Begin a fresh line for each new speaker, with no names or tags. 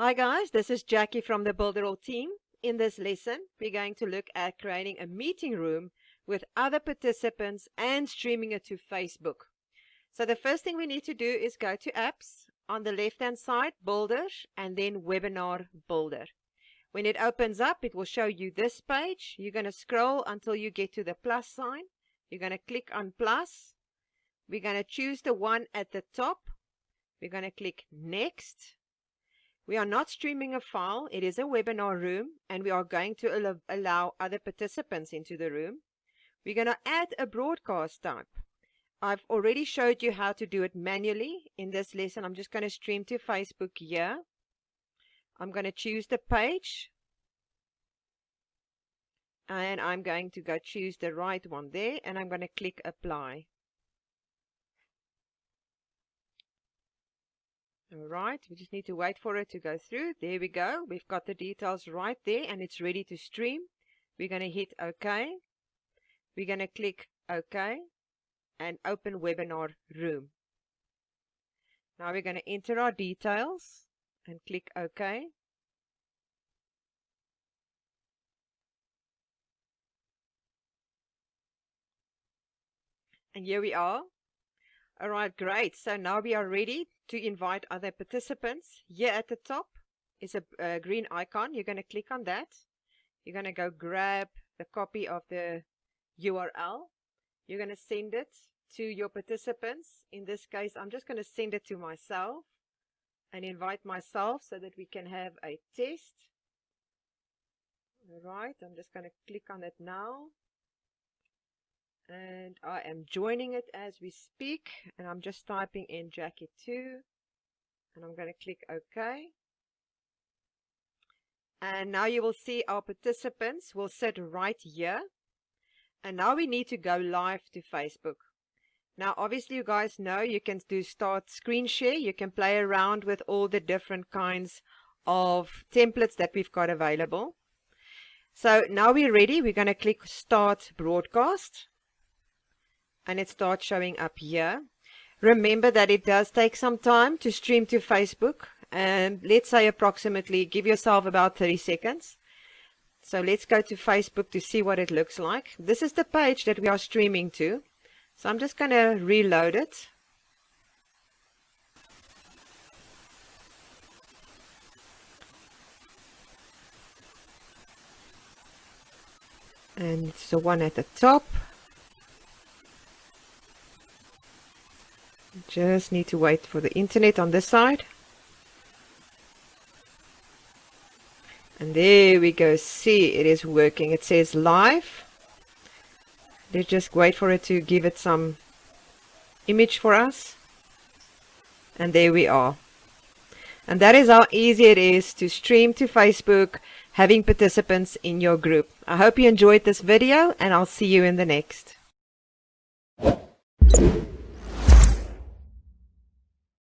Hi guys, this is Jackie from the Builderall team. In this lesson, we're going to look at creating a meeting room with other participants and streaming it to Facebook. So the first thing we need to do is go to Apps, on the left hand side, Builders, and then Webinar Builder. When it opens up, it will show you this page. You're going to scroll until you get to the plus sign. You're going to click on plus. We're going to choose the one at the top. We're going to click Next. We are not streaming a file, it is a webinar room, and we are going to allow other participants into the room. We're going to add a broadcast type. I've already showed you how to do it manually. In this lesson, I'm just going to stream to Facebook here. I'm going to choose the page, and I'm going to go choose the right one there, and I'm going to click Apply. Alright, we just need to wait for it to go through. There we go. We've got the details right there and it's ready to stream. We're going to hit OK. We're going to click OK and open webinar room. Now we're going to enter our details and click OK. And here we are. Alright, great. So now we are ready to invite other participants. Here at the top is a green icon. You're going to click on that. You're going to go grab the copy of the URL. You're going to send it to your participants. In this case, I'm just going to send it to myself and invite myself so that we can have a test. Alright, I'm just going to click on it now. And I am joining it as we speak, and I'm just typing in Jackie 2, and I'm going to click OK. And now you will see our participants will sit right here, and now we need to go live to Facebook. Now obviously you guys know you can do start screen share, you can play around with all the different kinds of templates that we've got available. So now we're ready. We're going to click Start Broadcast. And it starts showing up here. Remember that it does take some time to stream to Facebook, and let's say approximately, give yourself about 30 seconds. So let's go to Facebook to see what it looks like. This is the page that we are streaming to. So I'm just going to reload it. And it's the one at the top. Just need to wait for the internet on this side. And there we go. See, it is working. It says live. Let's just wait for it to give it some image for us. And there we are. And that is how easy it is to stream to Facebook, having participants in your group. I hope you enjoyed this video, and I'll see you in the next.